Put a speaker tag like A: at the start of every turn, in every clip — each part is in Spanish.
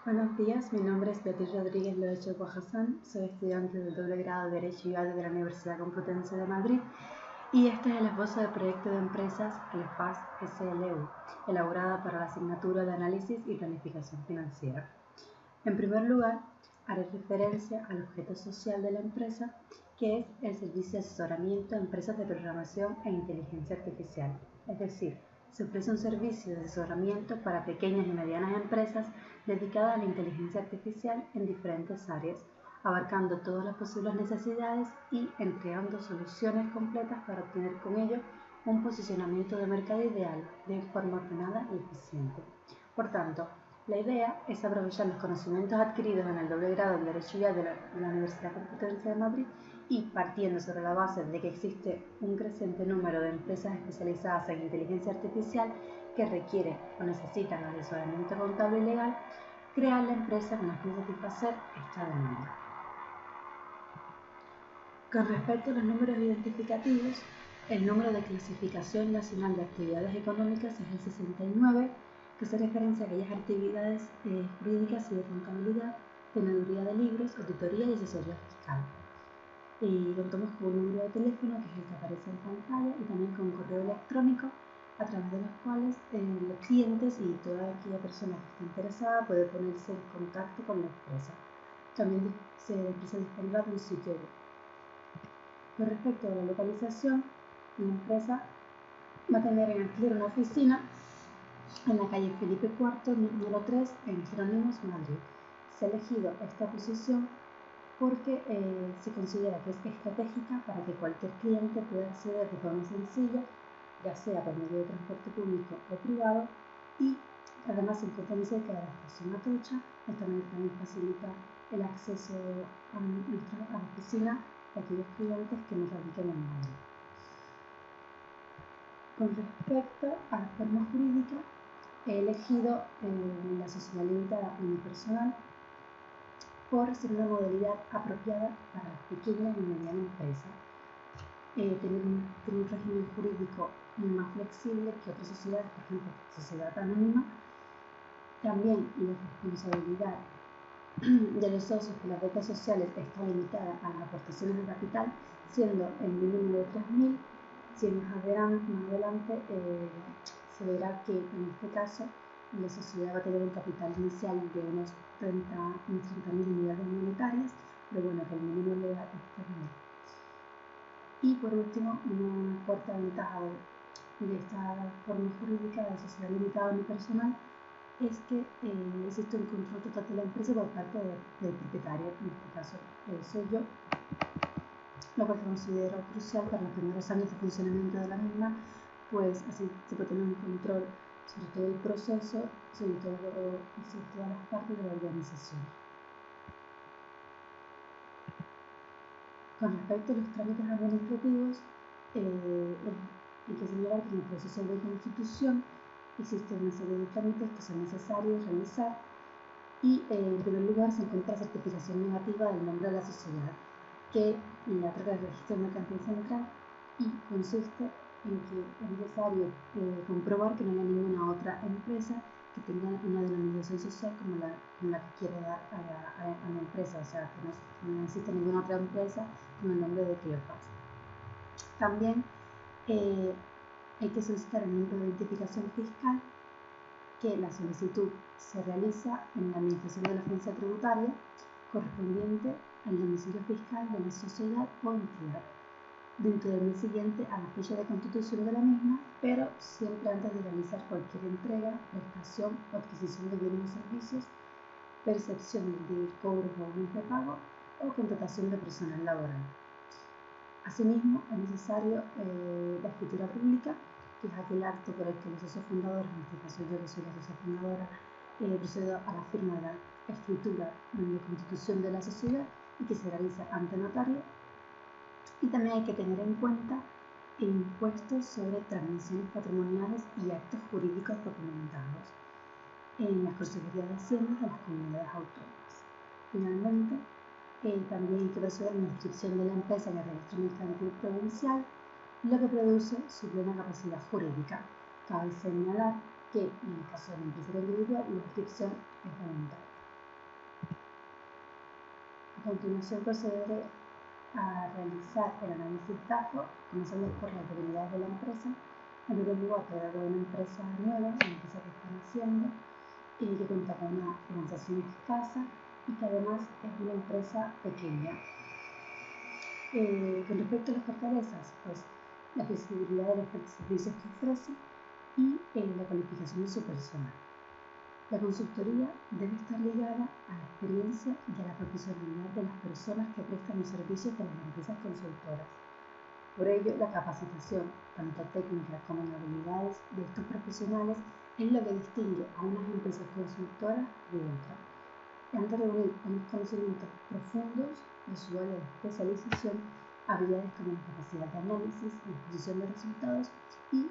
A: Buenos días, mi nombre es Beatriz Rodríguez Loecho Guajasán, soy estudiante del doble grado de Derecho y Arte de la Universidad Complutense de Madrid y este es el esbozo de proyecto de empresas ELFAS SLU, elaborada para la asignatura de Análisis y Planificación Financiera. En primer lugar, haré referencia al objeto social de la empresa, que es el servicio de asesoramiento a empresas de programación e inteligencia artificial, es decir, se ofrece un servicio de asesoramiento para pequeñas y medianas empresas dedicadas a la inteligencia artificial en diferentes áreas, abarcando todas las posibles necesidades y entregando soluciones completas para obtener con ello un posicionamiento de mercado ideal de forma ordenada y eficiente. Por tanto, la idea es aprovechar los conocimientos adquiridos en el doble grado de Derecho y Arte de la Universidad Complutense de Madrid y partiendo sobre la base de que existe un creciente número de empresas especializadas en inteligencia artificial que requieren o necesitan asesoramiento contable y legal, crear la empresa con la que satisfacer esta demanda. Con respecto a los números identificativos, el número de clasificación nacional de actividades económicas es el 69, que hace referencia a aquellas actividades jurídicas y de contabilidad, teneduría de libros, auditoría y asesoría fiscal. Y contamos con un número de teléfono que es el que aparece en pantalla y también con un correo electrónico a través de los cuales los clientes y toda aquella persona que esté interesada puede ponerse en contacto con la empresa. También la empresa dispondrá de un sitio web. Con respecto a la localización, la empresa va a tener en alquiler una oficina en la calle Felipe IV, número 3, en Jerónimos, Madrid. Se ha elegido esta posición porque se considera que es estratégica para que cualquier cliente pueda acceder de forma sencilla, ya sea por medio de transporte público o privado, y además se encuentra muy cerca de la estación Atocha. Esto también facilita el acceso a la oficina de aquellos clientes que nos radiquen en Madrid. Con respecto a la forma jurídica, he elegido la sociedad limitada unipersonal por ser una modalidad apropiada para las pequeñas y medianas empresas. Tiene un régimen jurídico más flexible que otras sociedades, por ejemplo, sociedad anónima. También la responsabilidad de los socios por las becas sociales está limitada a las aportaciones de capital, siendo el mínimo de 3.000. Si más adelante se verá que en este caso la sociedad va a tener un capital inicial de unos 30.000 unidades monetarias, pero bueno, que el mínimo legal es 3.000. Y por último, una cuarta ventaja de esta forma jurídica de sociedad limitada unipersonal es que existe un control total de la empresa por parte del propietario, en este caso soy yo, lo que considero crucial para los primeros años de funcionamiento de la misma, pues así se puede tener un control sobre todo el proceso, sobre todas las partes de la organización. Con respecto a los trámites administrativos, hay que señalar que en el proceso de constitución existe una serie de trámites que son necesarios realizar y en primer lugar se encuentra la certificación negativa del nombre de la sociedad, que la otorga el Registro Mercantil Central y consiste en que es necesario comprobar que no haya ninguna otra empresa que tenga una denominación social como la que quiere dar a la empresa, o sea, que no existe ninguna otra empresa con el nombre de Cleofas. También hay que solicitar el número de identificación fiscal, que la solicitud se realiza en la administración de la agencia tributaria correspondiente al domicilio fiscal de la sociedad o entidad, dentro del mes siguiente a la fecha de constitución de la misma, pero siempre antes de realizar cualquier entrega, prestación o adquisición de bienes o servicios, percepción de cobros o bonos de pago o contratación de personal laboral. Asimismo, es necesario la escritura pública, que es aquel acto por el que los socios fundadores, en este caso yo que soy la socia fundadora, procedo a la firma de la escritura de constitución de la sociedad y que se realiza ante notario. Y también hay que tener en cuenta el impuesto sobre transmisiones patrimoniales y actos jurídicos documentados en las consejerías de Hacienda de las comunidades autónomas. Finalmente, también hay que proceder a la inscripción de la empresa en el registro mercantil provincial, lo que produce su plena capacidad jurídica. Cabe señalar que en el caso de la empresa individual la inscripción es voluntaria. continuación procederé a realizar el análisis DAFO, comenzando por las debilidades de la empresa. En primer lugar, traigo una empresa nueva, una empresa que está naciendo, que cuenta con una financiación escasa y que además es una empresa pequeña. Con respecto a las fortalezas, pues la flexibilidad de los servicios que ofrece y la cualificación de su personal. La consultoría debe estar ligada a la experiencia y a la profesionalidad de las personas que prestan los servicios de las empresas consultoras. Por ello, la capacitación, tanto técnica como en habilidades de estos profesionales, es lo que distingue a unas empresas consultoras de otras. Han de reunir unos conocimientos profundos de su área de especialización, habilidades como la capacidad de análisis y exposición de resultados y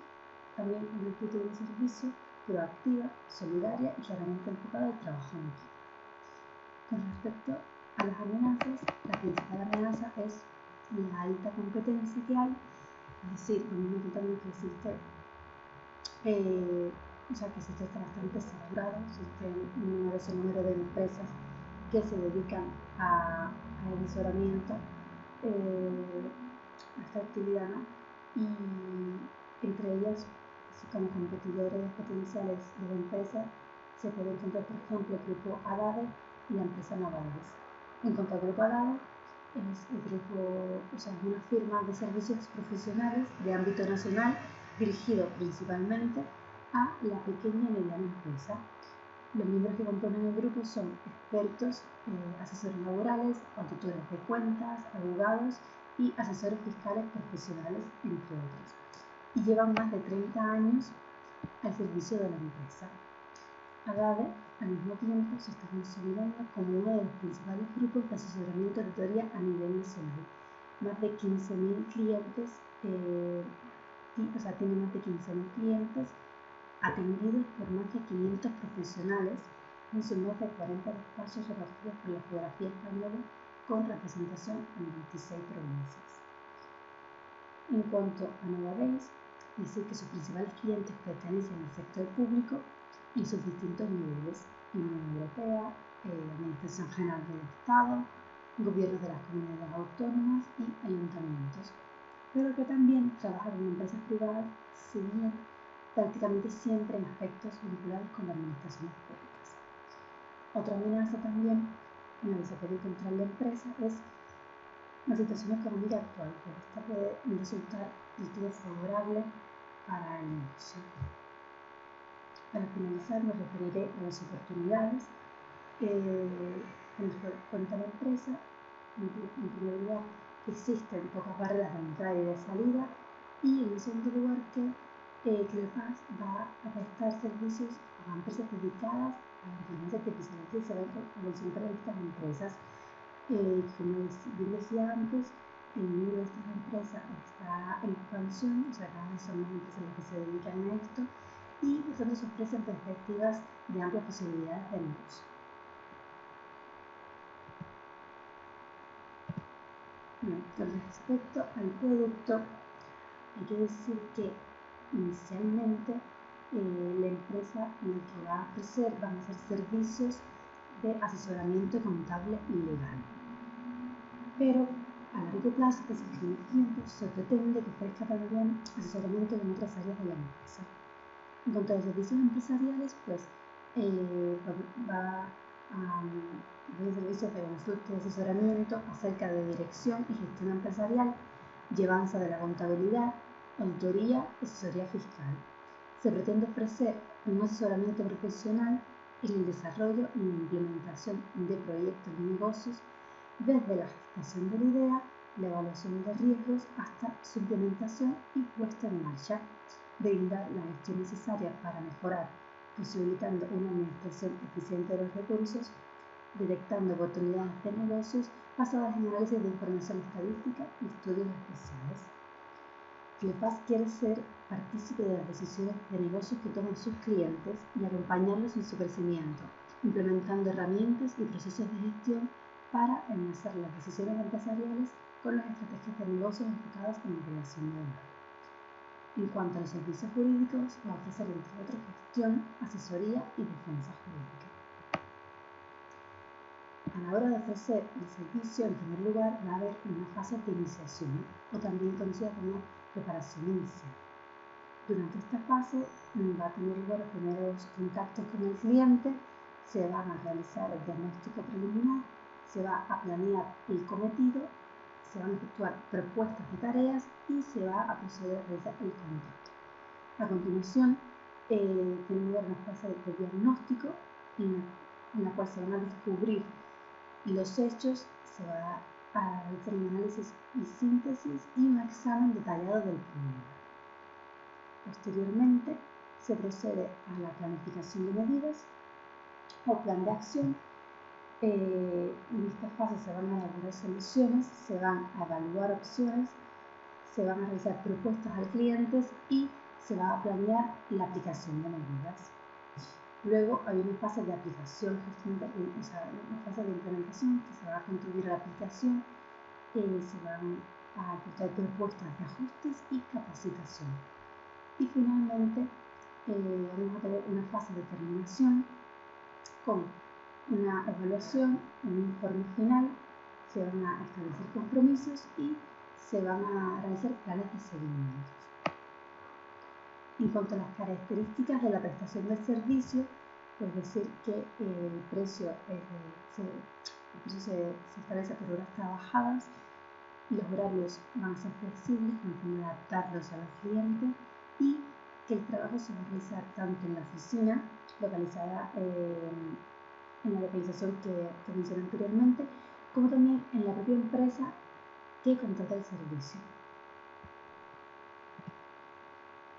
A: también una actitud de servicio proactiva, solidaria y claramente enfocada al trabajo en equipo. Con respecto a las amenazas, la principal amenaza es la alta competencia que hay, es decir, lo mismo que también que existe, que existe está bastante saturado, existe un numeroso número de empresas que se dedican al asesoramiento, a esta actividad, ¿no? Y entre ellas, como competidores potenciales de la empresa, se puede encontrar, por ejemplo, el grupo ADADE y la empresa Navales. En cuanto al grupo ADADE, es una firma de servicios profesionales de ámbito nacional dirigido principalmente a la pequeña y mediana empresa. Los miembros que componen el grupo son expertos, asesores laborales, auditores de cuentas, abogados y asesores fiscales profesionales, entre otros, y llevan más de 30 años al servicio de la empresa. ADADE, al mismo tiempo, se está consolidando como uno de los principales grupos de asesoramiento de auditoría a nivel nacional. Más de 15.000 clientes, tiene más de 15.000 clientes atendidos por más de 500 profesionales en sus más de 40 despachos repartidos por la geografía española con representación en 26 provincias. En cuanto a Novabase, decir que sus principales clientes pertenecen al sector público en sus distintos niveles: Unión Europea, Administración General del Estado, gobiernos de las comunidades autónomas y ayuntamientos, pero que también trabaja con empresas privadas, si bien prácticamente siempre en aspectos vinculados con las administraciones públicas. Otra amenaza también en la que se puede encontrar la empresa es la situación económica actual, porque esta puede resultar del todo favorable para el negocio. Para finalizar, me referiré a las oportunidades en cuanto a la empresa. En primer lugar, que existen pocas barreras de entrada y de salida, y en segundo lugar, que Cleofás va a prestar servicios a empresas dedicadas a la inteligencia artificial, que se va a concentrar en estas empresas. Como bien decía antes, el número de estas empresas está en expansión, cada vez son más empresas las que se dedican a esto, y por tanto se ofrecen perspectivas de amplias posibilidades de negocio. Con respecto al producto, hay que decir que inicialmente la empresa en la que va a ofrecer van a ser servicios de asesoramiento contable y legal. Pero a largo plazo, que es el primer tiempo, se pretende que ofrezca también asesoramiento en otras áreas de la empresa. En cuanto a los servicios empresariales, pues va a ofrecer servicios de consulta y asesoramiento acerca de dirección y gestión empresarial, llevanza de la contabilidad, auditoría y asesoría fiscal. Se pretende ofrecer un asesoramiento profesional en el desarrollo y la implementación de proyectos y negocios, desde la gestación de la idea, la evaluación de riesgos, hasta su implementación y puesta en marcha, brindar la gestión necesaria para mejorar, posibilitando una administración eficiente de los recursos, detectando oportunidades de negocios basadas en análisis de información estadística y estudios especiales. Cleofás quiere ser partícipe de las decisiones de negocios que toman sus clientes y acompañarlos en su crecimiento, implementando herramientas y procesos de gestión para enlazar las decisiones empresariales con las estrategias de negocios enfocadas en la creación de valor. En cuanto a los servicios jurídicos, va a ofrecer, entre otros, gestión, asesoría y defensa jurídica. a la hora de ofrecer el servicio, en primer lugar, va a haber una fase de iniciación, o también conocida como preparación inicial. Durante esta fase va a tener lugar los primeros contactos con el cliente, se van a realizar el diagnóstico preliminar, se va a planear el cometido, se van a efectuar propuestas de tareas y se va a proceder a realizar el contrato. A continuación, tiene lugar una fase de diagnóstico en la cual se van a descubrir los hechos, se va a realizar un análisis y síntesis y un examen detallado del problema. Posteriormente, se procede a la planificación de medidas o plan de acción. En esta fase se van a elaborar soluciones, se van a evaluar opciones, se van a realizar propuestas al cliente y se va a planear la aplicación de medidas. Luego hay una fase de aplicación, o sea, una fase de implementación que se va a contribuir a la aplicación, se van a aportar propuestas de ajustes y capacitación. Y finalmente vamos a tener una fase de terminación con una evaluación, un informe final, se van a establecer compromisos y se van a realizar planes de seguimiento. En cuanto a las características de la prestación del servicio, pues decir que el precio se establece por horas trabajadas, los horarios van a ser flexibles con el fin de adaptarlos a los clientes y que el trabajo se va a realizar tanto en la oficina localizada en la localización que mencioné anteriormente, como también en la propia empresa que contrata el servicio.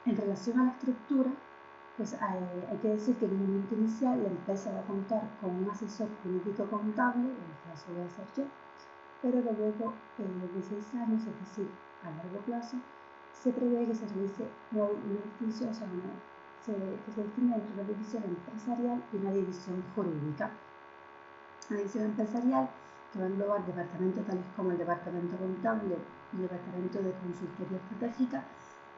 A: En relación a la estructura, pues hay que decir que en un momento inicial la empresa va a contar con un asesor jurídico contable, en el caso voy a ser yo, pero luego de 6 años, es decir, a largo plazo, se prevé que se realice una distinción, o sea, que se distinga entre una división empresarial y una división jurídica. Una división empresarial que va a englobar departamentos tales como el departamento contable, el departamento de consultoría estratégica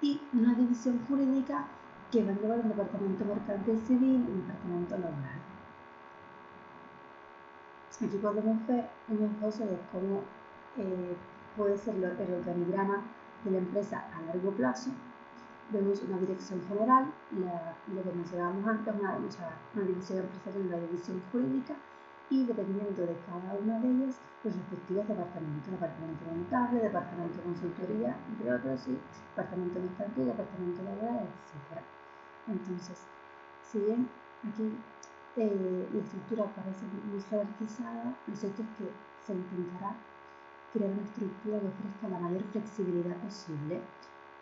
A: y una división jurídica que va a englobar un departamento mercantil civil y un departamento laboral. Aquí podemos ver un esbozo de cómo puede ser el organigrama de la empresa a largo plazo. Vemos una dirección general, lo que mencionábamos antes, una división empresarial y una división jurídica, y dependiendo de cada una de ellas, los respectivos departamentos, departamento contable, departamento de consultoría, entre otros, y departamento mercantil, departamento laboral, etc. Entonces, si bien aquí la estructura parece muy jerarquizada, lo cierto es que se intentará crear una estructura que ofrezca la mayor flexibilidad posible,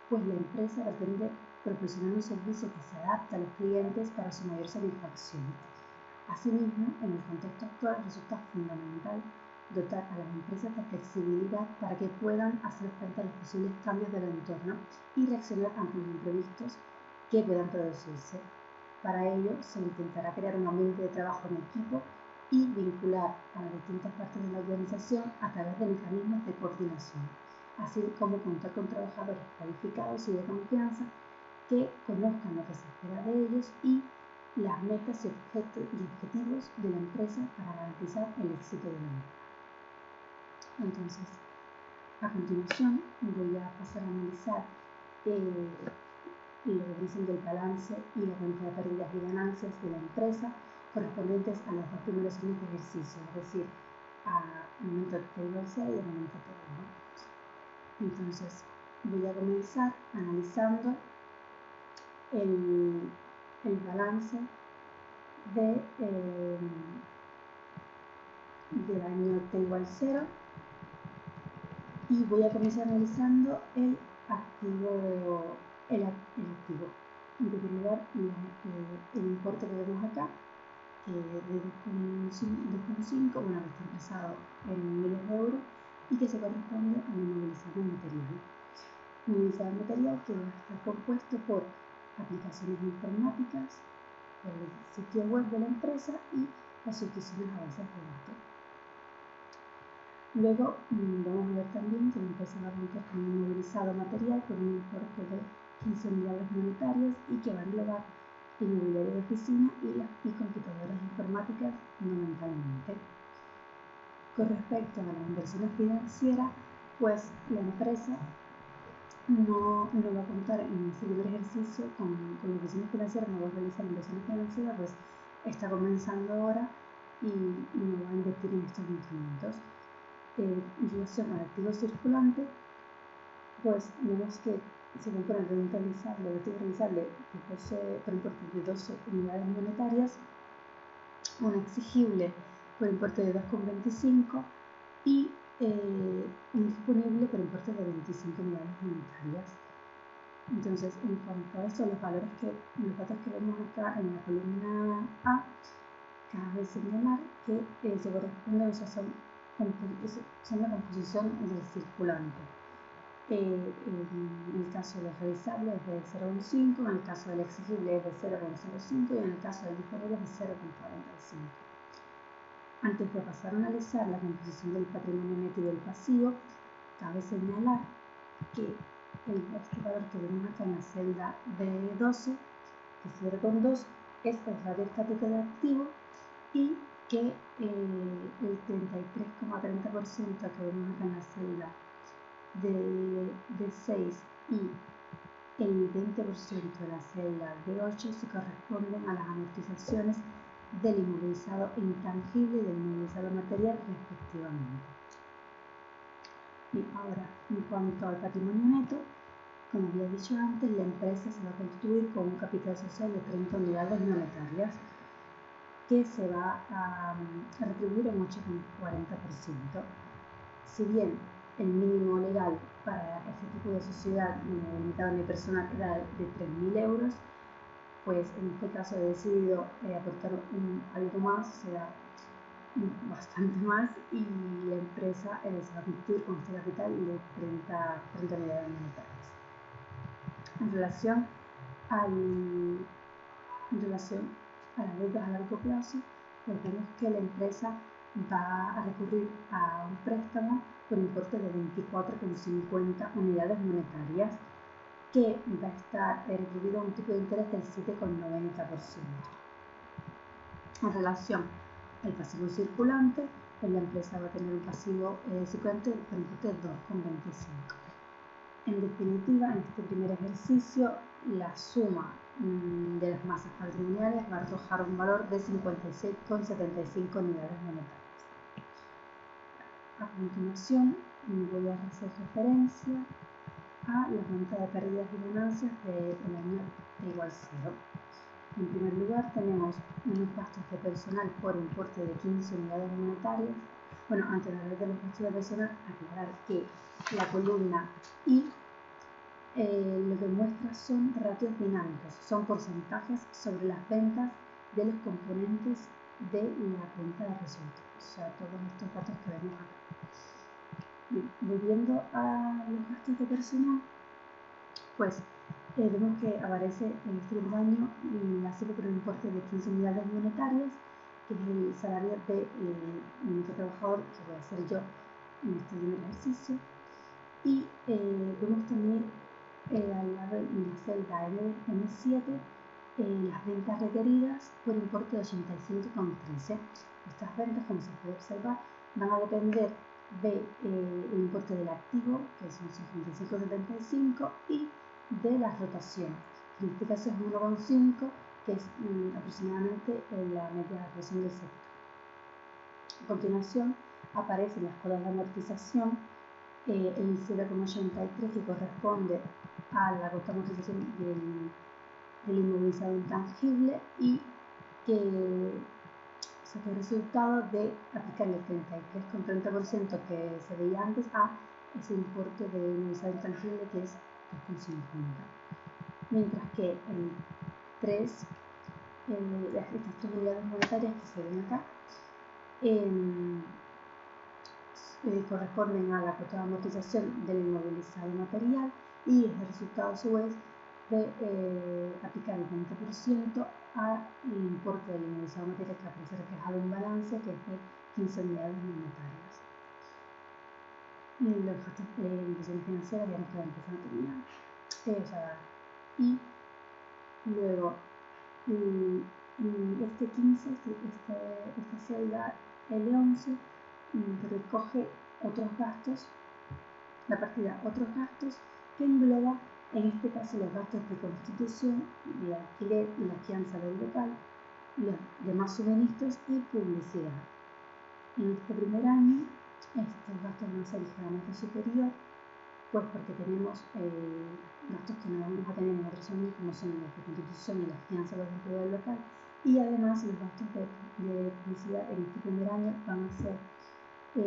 A: pues la empresa pretende proporcionar un servicio que se adapte a los clientes para su mayor satisfacción. Asimismo, en el contexto actual resulta fundamental dotar a las empresas de flexibilidad para que puedan hacer frente a los posibles cambios del entorno y reaccionar ante los imprevistos que puedan producirse. Para ello, se intentará crear un ambiente de trabajo en equipo y vincular a las distintas partes de la organización a través de mecanismos de coordinación, así como contar con trabajadores cualificados y de confianza que conozcan lo que se espera de ellos y las metas y objetivos de la empresa para garantizar el éxito de la misma. Entonces, a continuación voy a pasar a analizar lo que dicen del balance y la cuenta de pérdidas y ganancias de la empresa correspondientes a los 2 primeros años de ejercicio, es decir, al momento Table 6 y al momento Table. Entonces, voy a comenzar analizando el balance del año Table 0 y voy a comenzar analizando el activo. En primer lugar, el importe que vemos acá, de 2,5, bueno, que está expresado en miles de euros y que se corresponde a un inmovilizado material. Inmovilizado material que va a estar compuesto por aplicaciones informáticas, el sitio web de la empresa y las suscripciones a bases de datos. Luego vamos a ver también que la empresa va a contar con un inmovilizado material por un importe de 15 unidades monetarias y que va a englobar inmobiliario de oficina y computadoras informáticas fundamentalmente. Con respecto a las inversiones financieras, pues la empresa no va a contar en ese primer ejercicio con inversiones financieras, no va a realizar inversiones financieras, pues está comenzando ahora y no va a invertir en estos instrumentos. En relación al activo circulante, pues vemos que se compone de un realizable, de activo realizable que posee por importe de 12 unidades monetarias, un exigible por importe de 2,25 y un disponible por importe de 25 unidades monetarias. Entonces, en cuanto a esto, los datos que vemos acá en la columna A, cabe señalar que se corresponden, o sea, son la composición del circulante. En el caso del revisable es de 0,5, en el caso del exigible es de 0,05 y en el caso del disponible es de 0,45. Antes de pasar a analizar la composición del patrimonio neto y del pasivo, cabe señalar que este valor que vemos acá en la celda B12, que es 0,2, es el radio estático de activo y que el 33,30% que vemos acá en la celda de 6 y el 20% de la celda de 8 se corresponden a las amortizaciones del inmovilizado intangible y del inmovilizado material respectivamente. Y ahora, en cuanto al patrimonio neto, como había dicho antes, la empresa se va a constituir con un capital social de 30 unidades monetarias que se va a retribuir en 8,40%. Si bien el mínimo legal para este tipo de sociedad limitada unipersonal era de 3.000 euros, pues en este caso he decidido aportar algo más, o sea, bastante más, y la empresa se va a constituir con este capital de 30 unidades monetarias. En relación a las deudas a largo plazo, pues vemos que la empresa va a recurrir a un préstamo por importe de 24,50 unidades monetarias que va a estar retribuido a un tipo de interés del 7,90%. En relación al pasivo circulante, pues la empresa va a tener un pasivo circulante por importe de 2,25. En definitiva, en este primer ejercicio, la suma de las masas patrimoniales va a arrojar un valor de 56,75 unidades monetarias. A continuación, voy a hacer referencia a la cuenta de pérdidas y ganancias del año de igual cero. En primer lugar, tenemos unos gastos de personal por importe de 15 unidades monetarias. Bueno, antes de hablar de los gastos de personal, aclarar que la columna I lo que muestra son ratios dinámicos, son porcentajes sobre las ventas de los componentes de la cuenta de resultados, o sea, todos estos datos que vemos acá. Bien, volviendo a los gastos de personal, pues vemos que aparece en este primer año la cifra por un importe de 15 unidades monetarias, que es el salario del único trabajador que voy a hacer yo en este primer ejercicio. Y vemos también al lado en la celda M7 las ventas requeridas por importe de 85,13. Estas ventas, como se puede observar, van a depender del importe del activo, que son 55,75, y de la rotación, en este caso es 1,5, que es aproximadamente la media de rotación del sector. A continuación aparecen las colas de amortización, el 0,83 que corresponde a la cuota de amortización del inmovilizado intangible y que saca el resultado de aplicar el 33,30% que se veía antes a ese importe de inmovilizado intangible que es 2,50. Mientras que el 3, estas 3 unidades monetarias que se ven acá, corresponden a la cuota de amortización del inmovilizado material y es el resultado a su vez de aplicar el 20% al importe del inmovilizado material que aparece reflejado en balance, que es de 15 unidades monetarias. Y los gastos de inversiones financieras ya nos quedan empezando a terminar. Y luego este 15, esta celda L11, recoge otros gastos, la partida otros gastos, que engloba en este caso los gastos de constitución, de alquiler y la fianza del local, los demás suministros y publicidad. En este primer año estos gastos van a ser ligeramente superior, pues porque tenemos gastos que no vamos a tener en otros años, como son los de constitución y la fianza del del local, y además los gastos de publicidad en este primer año van a ser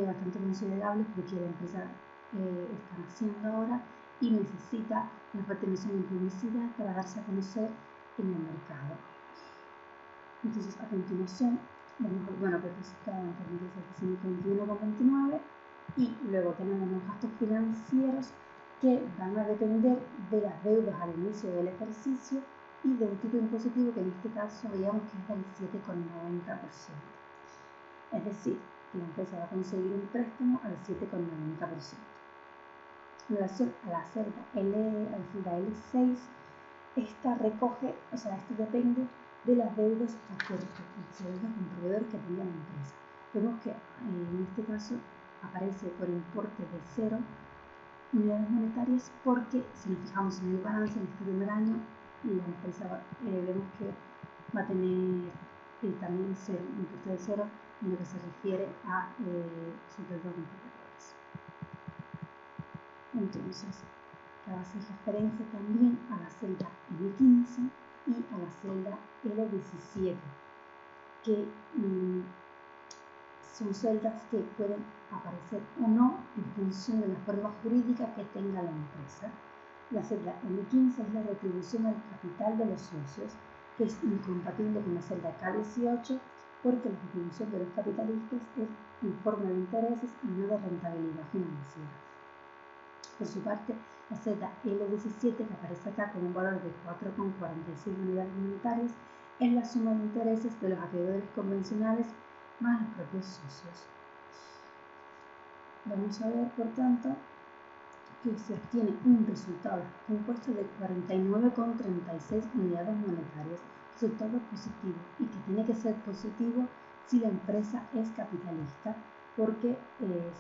A: bastante considerables porque la empresa está naciendo ahora y necesita una fuerte inversión en publicidad para darse a conocer en el mercado. Entonces, a continuación, vamos a ver, pues resultado entre 21,29 y luego tenemos los gastos financieros que van a depender de las deudas al inicio del ejercicio y de un tipo impositivo que en este caso veíamos que es del 7,90%. Es decir, que la empresa va a conseguir un préstamo al 7,90%. En relación a la celda L6, esta recoge, esto depende de las deudas a corto, las deudas con proveedores que tenga la empresa. Vemos que en este caso aparece por importe de 0 unidades monetarias porque si nos fijamos en el balance en este primer año, la empresa vemos que va a tener también un importe de 0 en lo que se refiere a sus deudas con proveedores. Entonces, va a hacer referencia también a la celda L15 y a la celda L17, que son celdas que pueden aparecer o no en función de la forma jurídica que tenga la empresa. La celda L15 es la retribución al capital de los socios, que es incompatible con la celda K18 porque la retribución de los capitalistas es en forma de intereses y no de rentabilidad financiera. Por su parte, la celda L17, que aparece acá con un valor de 4,46 unidades monetarias, es la suma de intereses de los acreedores convencionales más los propios socios. Vamos a ver, por tanto, que se obtiene un resultado compuesto de 49,36 unidades monetarias, resultado positivo, y que tiene que ser positivo si la empresa es capitalista, porque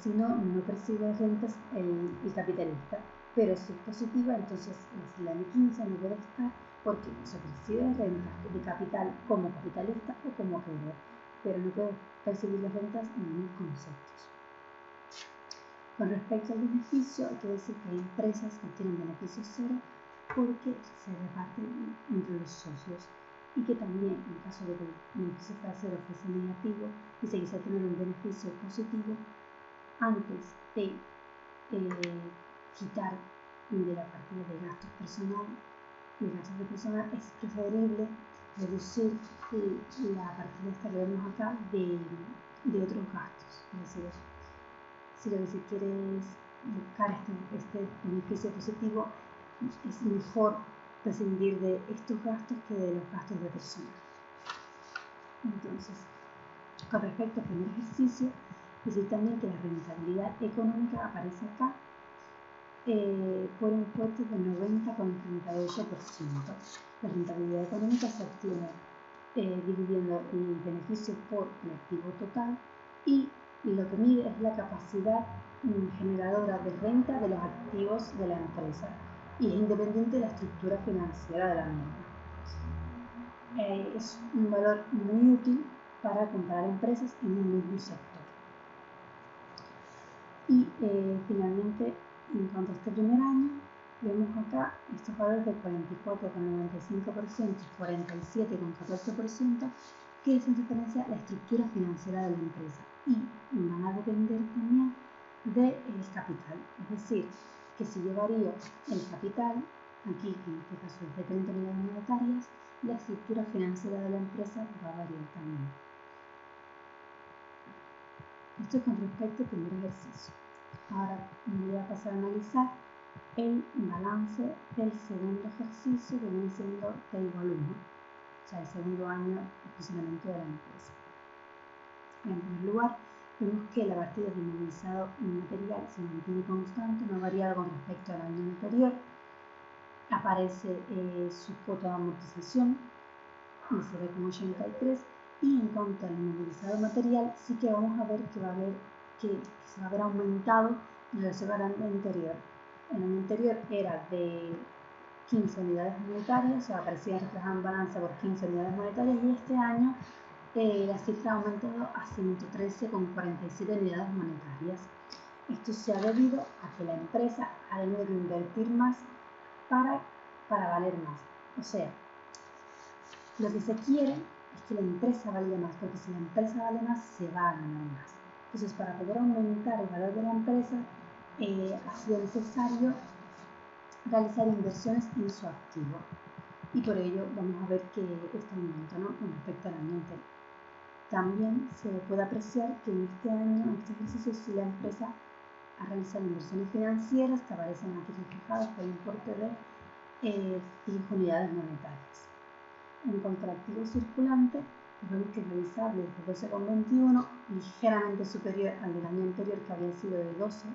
A: si no, no percibe rentas el capitalista. Pero si es positiva, entonces la L15 no puede estar porque no se percibe rentas de capital como capitalista o como acreedor, pero no puede percibir las rentas en ningún concepto. Con respecto al beneficio, hay que decir que hay empresas que tienen beneficio cero porque se reparten entre los socios y que también, en el caso de que el beneficio fuera cero fuese negativo y se quisiera tener un beneficio positivo, antes de quitar de la partida de gastos personal, es preferible reducir la partida esta que vemos acá de otros gastos. Es decir, si lo que se quiere es buscar este beneficio positivo, es mejor prescindir de estos gastos que de los gastos de personal. Entonces, con respecto al primer ejercicio, decir también que la rentabilidad económica aparece acá por un importe de 90,38%. La rentabilidad económica se obtiene dividiendo el beneficio por el activo total y lo que mide es la capacidad generadora de renta de los activos de la empresa y es independiente de la estructura financiera de la misma. Es un valor muy útil para comparar empresas en un mismo sector. Y finalmente, en cuanto a este primer año, vemos acá estos valores de 44,95% y 47,14% que hacen referencia a la estructura financiera de la empresa y van a depender también del capital. Es decir, que si yo varío el capital, aquí en este caso es de 30 unidades monetarias, la estructura financiera de la empresa va a variar también. Esto es con respecto al primer ejercicio. Ahora voy a pasar a analizar el balance del segundo ejercicio que viene siendo T igual 1, o sea, el segundo año de funcionamiento de la empresa. En primer lugar, vemos que la partida de inmovilizado material se mantiene constante, no ha variado con respecto al año anterior. Aparece su cuota de amortización, y se ve como 83, y en cuanto al inmovilizado material, sí que vamos a ver que va a haber que se va a ver aumentado en relación al año anterior. El año anterior era de 15 unidades monetarias, o sea, aparecía reflejado en balanza por 15 unidades monetarias, y este año la cifra ha aumentado a 113,47 unidades monetarias. Esto se ha debido a que la empresa ha tenido que invertir más para valer más. O sea, lo que se quiere es que la empresa valga más, porque si la empresa vale más, se va a ganar más. Entonces, para poder aumentar el valor de la empresa, ha sido necesario realizar inversiones en su activo. Y por ello vamos a ver que este aumento, ¿no?, con respecto al año anterior. También se puede apreciar que en este año, en este ejercicio, sí la empresa ha realizado inversiones financieras que aparecen aquí reflejadas por el importe de 5 unidades monetarias. En cuanto al activo circulante, vemos que es realizable desde 12,21, ligeramente superior al del año anterior, que había sido de 12, o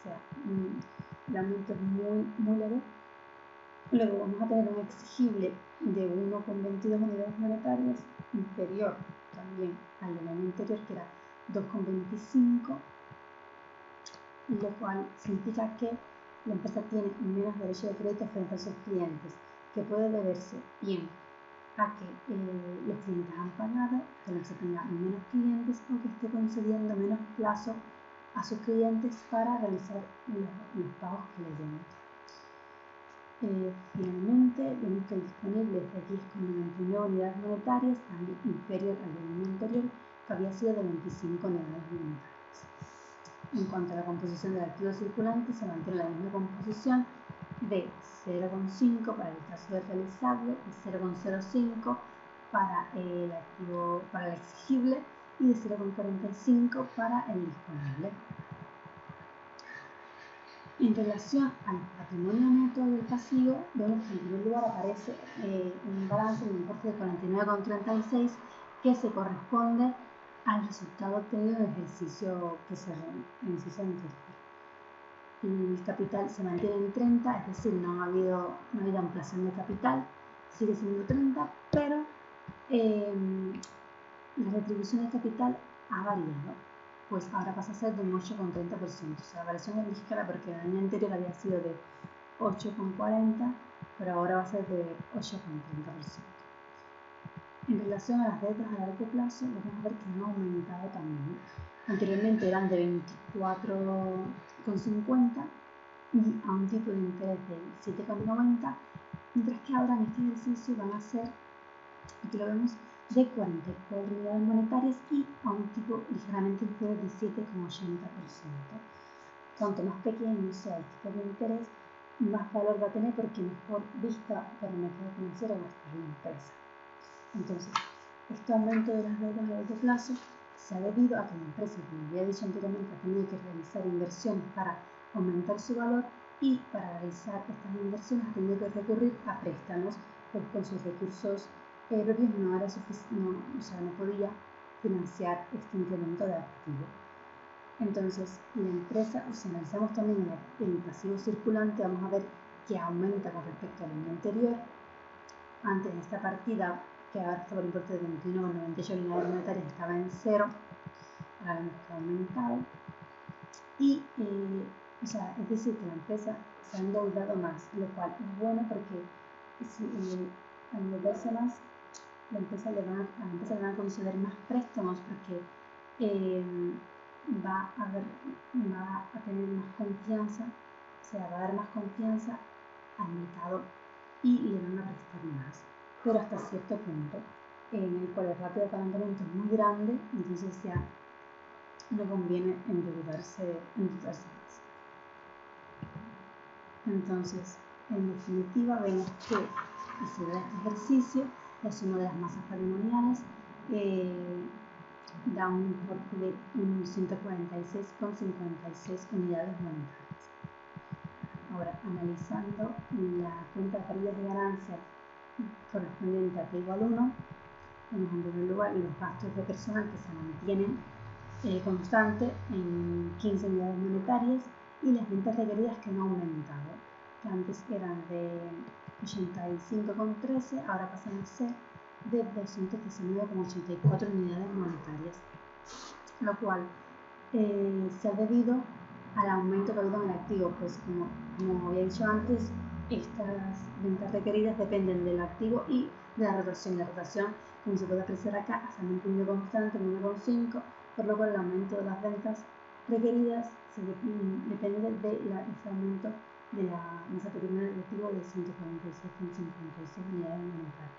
A: sea, el aumento es muy leve. Luego vamos a tener un exigible de 1,22 unidades monetarias, inferior también al del año anterior, que era 2,25, lo cual significa que la empresa tiene menos derecho de crédito frente a sus clientes, que puede deberse bien a que los clientes han pagado, que la empresa tenga menos clientes o que esté concediendo menos plazo a sus clientes para realizar los pagos que le den. Finalmente, vemos que el disponible es de 10,99 unidades monetarias, también inferior al del año anterior, que había sido de 25 unidades monetarias. En cuanto a la composición del activo circulante, se mantiene la misma composición de 0,5 para el caso del realizable, de 0,05 para el exigible y de 0,45 para el disponible. En relación al patrimonio neto del pasivo, vemos que en primer lugar aparece un balance de un importe de 49,36 que se corresponde al resultado obtenido en el ejercicio anterior. El capital se mantiene en 30, es decir, no ha habido ampliación de capital, sigue siendo 30, pero la retribución de capital ha variado, pues ahora pasa a ser de un 8,30%. O sea, la variación es ligera porque el año anterior había sido de 8,40, pero ahora va a ser de 8,30%. En relación a las deudas a largo plazo, vamos a ver que han aumentado también. Anteriormente eran de 24,50 y a un tipo de interés del 7,90, mientras que ahora en este ejercicio van a ser, aquí lo vemos, de 44 unidades monetarias y a un tipo ligeramente inferior de 7,80%. Cuanto más pequeño sea el tipo de interés, más valor va a tener porque mejor vista para el mercado financiero va a estar la empresa. Entonces, este aumento de las deudas a largo plazo se ha debido a que la empresa, como había dicho anteriormente, ha tenido que realizar inversiones para aumentar su valor y para realizar estas inversiones ha tenido que recurrir a préstamos, pues con sus recursos propios no podía financiar este incremento de activo. Entonces, la empresa, si analizamos también el pasivo circulante, vamos a ver que aumenta con respecto al año anterior. Antes de esta partida, que ahora está por importe de 21,98 unidades monetarias, estaba en 0, ahora está aumentado. Y, es decir, que la empresa se ha endeudado más, lo cual es bueno porque al endeudarse más, la empresa le van a conceder más préstamos porque va a tener más confianza, o sea, va a dar más confianza al mercado y le van a prestar más, pero hasta cierto punto, en el cual el ratio de apalancamiento es muy grande, entonces ya no conviene endeudarse más. Entonces, en definitiva, vemos que si se da este ejercicio, la suma de las masas patrimoniales da un importe de 146,56 unidades monetarias. Ahora, analizando la cuenta de pérdidas y ganancias correspondiente a T igual 1, vemos en primer lugar los gastos de personal que se mantienen constantes en 15 unidades monetarias y las ventas requeridas que han aumentado, que antes eran de 85,13, ahora pasan a ser de 219,84 unidades monetarias, lo cual se ha debido al aumento que ha habido en el activo, pues como había dicho antes, estas ventas requeridas dependen del activo y de la rotación. La rotación, como se puede apreciar acá, se ha mantenido constante en 1,5, por lo cual el aumento de las ventas requeridas depende de ese aumento de la masa pequeña del activo de 146,56 unidades monetarias.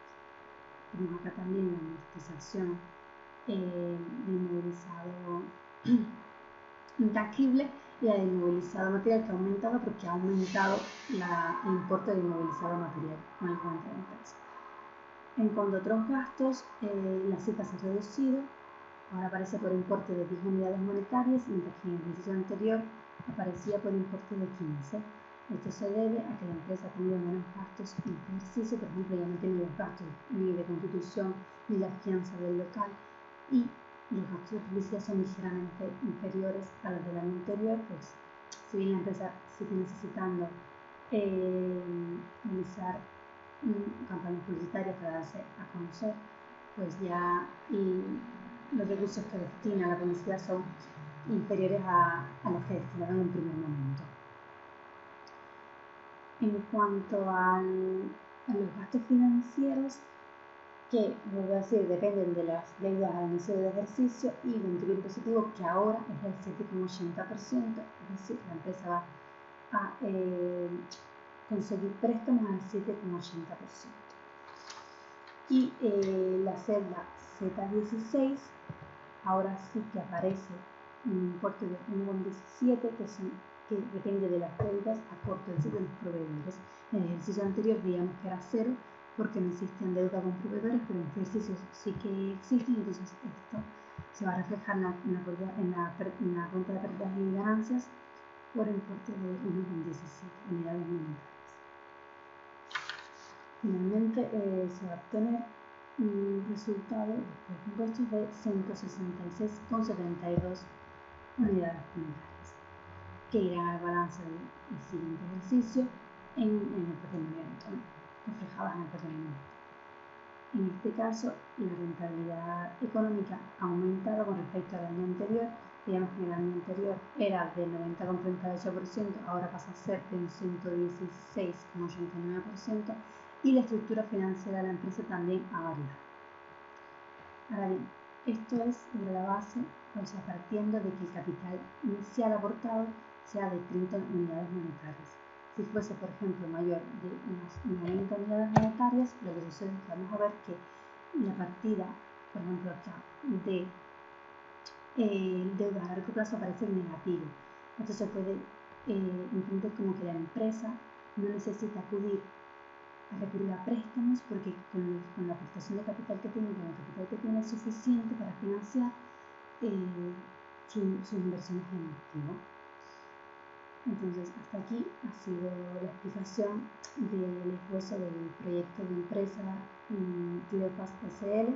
A: Tenemos acá también la amortización de inmovilizado intangible y la de inmovilizado material, que ha aumentado porque ha aumentado el importe de inmovilizado material con el cuenta de empresa. En cuanto a otros gastos, la cifra se ha reducido, ahora aparece por importe de 10 unidades monetarias, mientras que en el ejercicio anterior aparecía por importe de 15. Esto se debe a que la empresa ha tenido menos gastos en este ejercicio, por ejemplo, ya no tiene los gastos ni de constitución ni la fianza del local, y los gastos de publicidad son ligeramente inferiores a los del año anterior, pues si bien la empresa sigue necesitando realizar campañas publicitarias para darse a conocer, pues ya los recursos que destina a la publicidad son inferiores a los que destinaron en un primer momento. En cuanto a los gastos financieros, que, vuelvo a decir, dependen de las deudas al inicio del ejercicio y de un tipo impositivo que ahora es el 7,80%, es decir, la empresa va a conseguir préstamos al 7,80%. Y la celda Z16 ahora sí que aparece un importe de 1,17 que depende de las deudas a corto, es decir, de los proveedores. En el ejercicio anterior veíamos que era cero porque no existían deudas con proveedores, pero en este ejercicio sí que existen, entonces esto se va a reflejar en la cuenta de pérdidas y ganancias por importe de 1,17 unidades monetarias. Finalmente se va a obtener un resultado después de impuestos de 166,72 unidades monetarias, que irá al balance del siguiente ejercicio en el patrimonio neto, reflejadas en el patrimonio neto. En este caso, la rentabilidad económica ha aumentado con respecto al año anterior. Digamos que el año anterior era del 90,38%, ahora pasa a ser del 116,89%, y la estructura financiera de la empresa también ha variado. Ahora bien, esto es sobre la base, o sea, partiendo de que el capital inicial aportado sea de 30 unidades monetarias. Si fuese, por ejemplo, mayor de unas 90 unidades monetarias, lo que sucede es que vamos a ver que la partida, por ejemplo, acá, de deudas a largo plazo aparece en negativo. Esto se puede entender como que la empresa no necesita recurrir a préstamos porque con la aportación de capital que tiene, con el capital que tiene es suficiente para financiar sus inversiones en activo. Entonces, hasta aquí ha sido la explicación del esbozo del proyecto de empresa ClearPass SL.